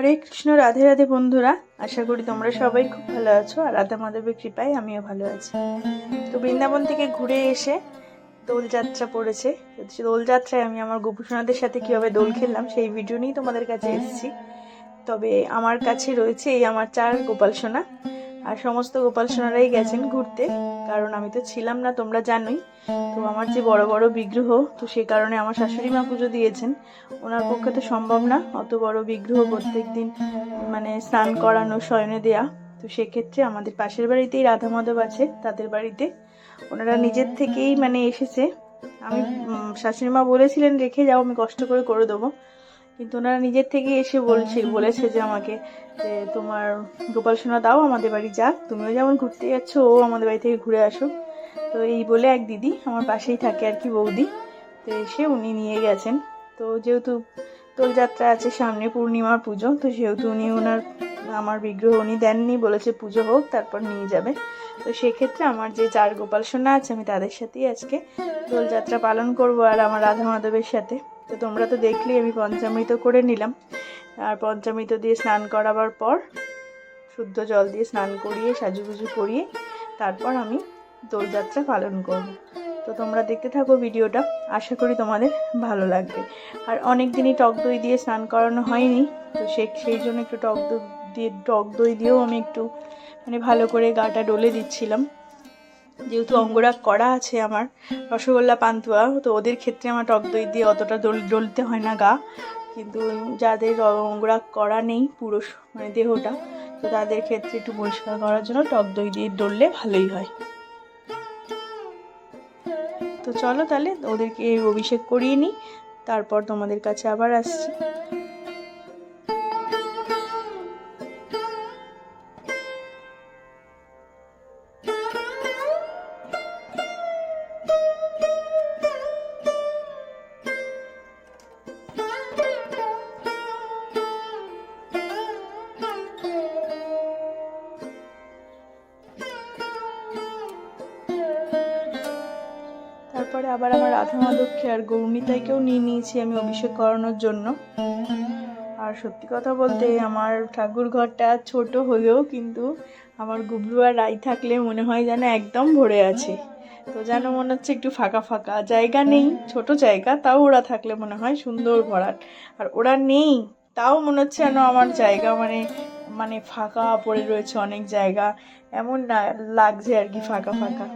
হরে কৃষ্ণ, রাধে রাধে বন্ধুরা। আশা করি তোমরা সবাই খুব ভালো আছো আর রাধা মাধবের কৃপায় আমিও ভালো আছি। তো বৃন্দাবন থেকে ঘুরে এসে দোলযাত্রা পড়েছে। দোলযাত্রায় আমি আমার গোপুসোনাদের সাথে কীভাবে দোল খেললাম সেই ভিডিও নিয়েই তোমাদের কাছে এসেছি। তবে আমার কাছে রয়েছে এই আমার 4 গোপাল সোনা, আর সমস্ত গোপাল সোনারাই গেছেন ঘুরতে, কারণ আমি তো ছিলাম না, তোমরা জানোই। তো আমার যে বড় বড় বিগ্রহ, তো সে কারণে আমার শাশুড়ি মা পুজো দিয়েছেন। ওনার পক্ষে তো সম্ভব না অত বড় বিগ্রহ প্রত্যেক দিন মানে স্নান করানো, শয়নে দেয়া। তো সেক্ষেত্রে আমাদের পাশের বাড়িতেই রাধা মাধব আছে, তাদের বাড়িতে ওনারা নিজের থেকেই মানে এসেছে। আমি শাশুড়ি মা বলেছিলেন রেখে যাও, আমি কষ্ট করে করে দেবো, কিন্তু ওনারা নিজের থেকে এসে বলেছে যে আমাকে যে তোমার গোপাল সোনা দাও, আমাদের বাড়ি যাক, তুমিও যেমন ঘুরতে যাচ্ছ ও আমাদের বাড়ি থেকে ঘুরে আসো। তো এই বলে এক দিদি আমার পাশেই থাকে আর কি, বৌদি, তো এসে উনি নিয়ে গেছেন। তো যেহেতু দোলযাত্রা আছে সামনে, পূর্ণিমার পুজো, তো সেহেতু উনি আমার বিগ্রহ উনি দেননি, বলেছে পুজো হোক তারপর নিয়ে যাবে। তো সেক্ষেত্রে আমার যে 4 গোপাল সোনা আছে আমি তাদের সাথেই আজকে দোলযাত্রা পালন করব, আর আমার রাধা মাধবের সাথে। তো তোমরা তো দেখলেই আমি পঞ্চামৃত করে নিলাম, আর পঞ্চামৃত দিয়ে স্নান করাবার পর শুদ্ধ জল দিয়ে স্নান করিয়ে সাজুগুজু করিয়ে তারপর আমি দোলযাত্রা পালন করব। তো তোমরা দেখতে থাকো ভিডিওটা, আশা করি তোমাদের ভালো লাগবে। আর অনেক দিনই টক দই দিয়ে স্নান করানো হয়নি, তো সেই জন্য একটু টক দই দিয়েও আমি একটু মানে ভালো করে গাটা ডলে দিচ্ছিলাম। যেহেতু অঙ্গরাগ করা আছে আমার, রসগোল্লা পান্তুয়া, তো ওদের ক্ষেত্রে আমার টক দই দিয়ে অতটা ডলতে হয় না গা, কিন্তু যাদের অঙ্গরাগ করা নেই পুরো মানে দেহটা, তো তাদের ক্ষেত্রে একটু পরিষ্কার করার জন্য টক দই দিয়ে ডললে ভালোই হয়। তো চলো তাহলে ওদেরকে অভিষেক করিয়ে নিই, তারপর তোমাদের কাছে আবার আসছি। তারপরে আবার আমার রাধা মাধবকে আর গৌরনীতাইকেও নিয়ে নিয়েছি আমি অভিষেক করানোর জন্য। আর সত্যি কথা বলতে আমার ঠাকুর ঘরটা ছোট হলেও কিন্তু আমার গুবলু আর রাই থাকলে মনে হয় যেন একদম ভরে আছে। তো যেন মনে হচ্ছে একটু ফাঁকা ফাঁকা জায়গা নেই, ছোট জায়গা, তাও ওরা থাকলে মনে হয় সুন্দর ভরাট। আর ওরা নেই, তাও মনে হচ্ছে যেন আমার জায়গা মানে মানে ফাঁকা পড়ে রয়েছে অনেক জায়গা, এমন না লাগছে আর কি, ফাঁকা ফাঁকা।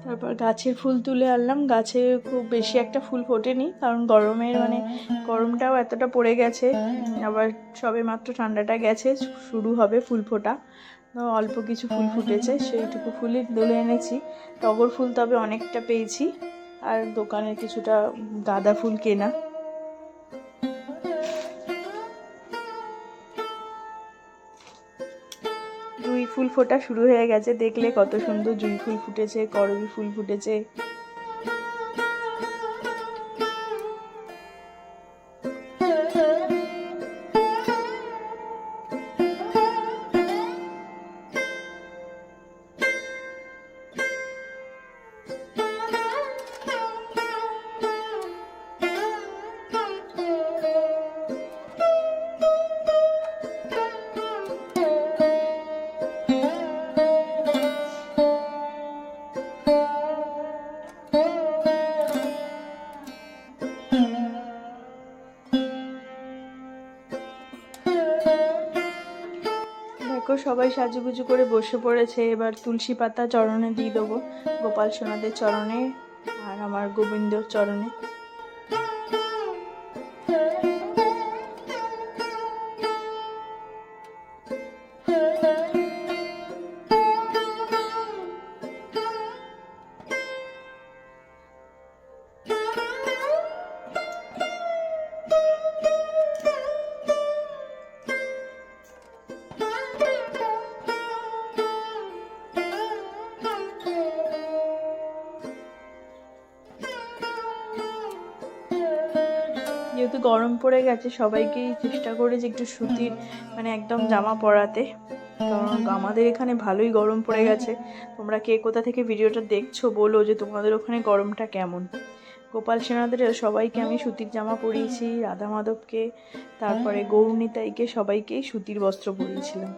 তারপর গাছের ফুল তুলে আনলাম। গাছে খুব বেশি একটা ফুল ফোটেনি, কারণ গরমটাও এতটা পড়ে গেছে, আবার সবে মাত্র ঠান্ডাটা গেছে, শুরু হবে ফুল ফোটা, অল্প কিছু ফুল ফুটেছে, সেইটুকু ফুলই তুলে এনেছি। টগর ফুল তবে অনেকটা পেয়েছি, আর দোকানের কিছুটা গাঁদা ফুল কেনা। জুঁই ফুল ফোটা শুরু হয়ে গেছে, দেখলে কত সুন্দর জুঁই ফুল ফুটেছে, করবী ফুল ফুটেছে। সবাই সাজুগুজু করে বসে পড়েছে, এবার তুলসী পাতা চরণে দিয়ে দেবো, গোপাল সোনাদের চরণে আর আমার গোবিন্দর চরণে। যেহেতু গরম পড়ে গেছে, সবাইকেই চেষ্টা করে যে একটু সুতির মানে একদম জামা পরাতে, কারণ আমাদের এখানে ভালোই গরম পড়ে গেছে। তোমরা কে কোথা থেকে ভিডিওটা দেখছো বলো যে তোমাদের ওখানে গরমটা কেমন। গোপাল সোনাদের সবাইকে আমি সুতির জামা পরিয়েছি, রাধা মাধবকে, তারপরে গৌরনীতাইকে, সবাইকেই সুতির বস্ত্র পরিয়েছিলাম।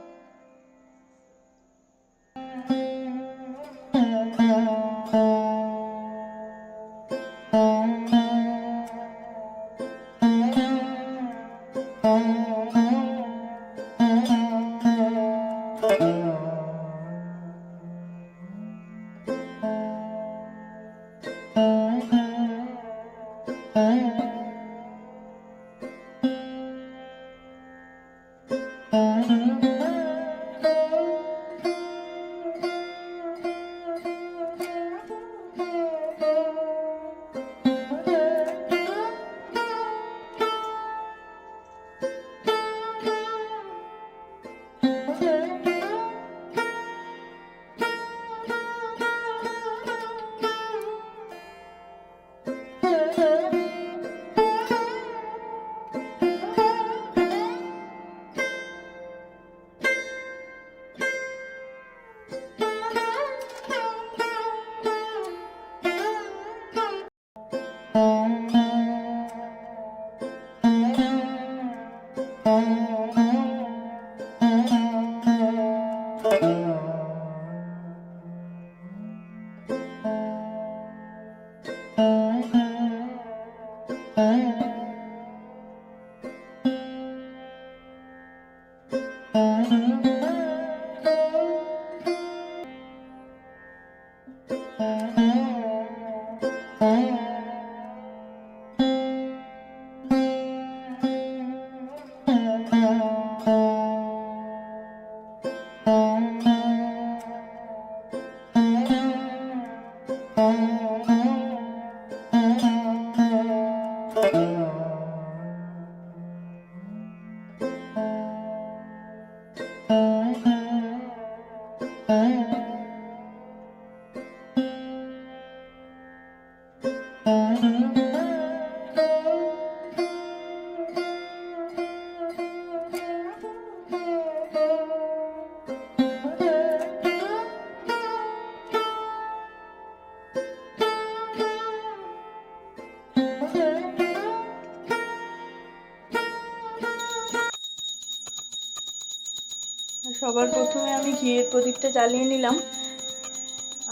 সবার প্রথমে আমি ঘিয়ের প্রদীপটা জ্বালিয়ে নিলাম,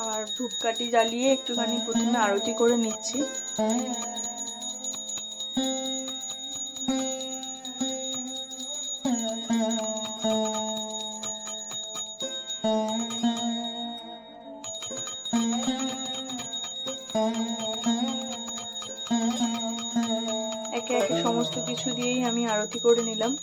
আর ধূপকাঠি জ্বালিয়ে একটুখানি প্রথমে আরতি করে নিচ্ছি। একে একে সমস্ত কিছু দিয়েই আমি আরতি করে নিলাম।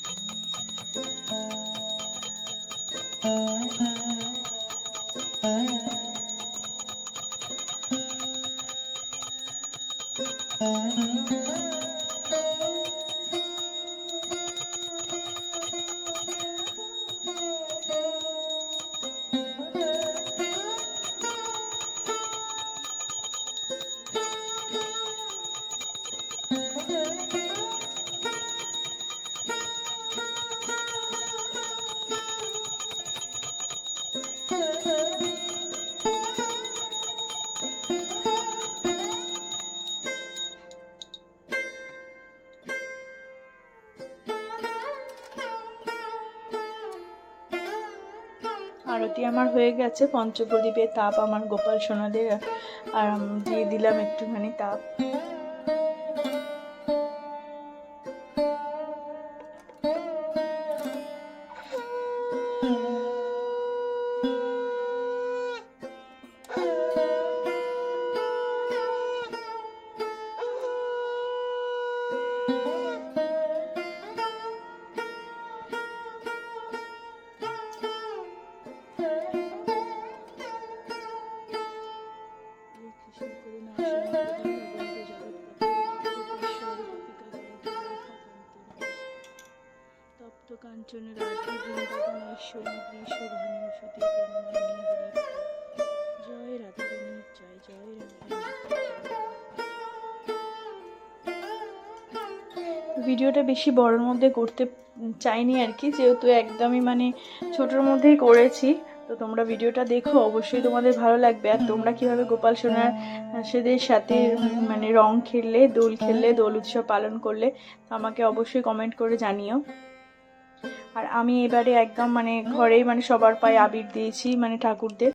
আরতি আমার হয়ে গেছে, পঞ্চপ্রদীপের তাপ আমার গোপাল সোনাদের, আর দিয়ে দিলাম একটুখানি তাপ। কাঞ্চন রাধে বৃন্দাবন ঐশ্বরী বৃষভানু সুতে করুণাময়ী হরি। জয় রাধারানী, জয় জয় রাধারানী। ভিডিওটা বেশি বড়োর মধ্যে করতে চাইনি আর কি, যেহেতু একদমই মানে ছোটোর মধ্যেই করেছি। তো তোমরা ভিডিওটা দেখো, অবশ্যই তোমাদের ভালো লাগবে। আর তোমরা কিভাবে গোপাল সোনার সেদের সাথে মানে রং খেললে, দোল খেললে, দোল উৎসব পালন করলে, তো আমাকে অবশ্যই কমেন্ট করে জানিও। আর আমি এবারে একদম মানে ঘরেই মানে সবার পায়ে আবির দিয়েছি, মানে ঠাকুরদের।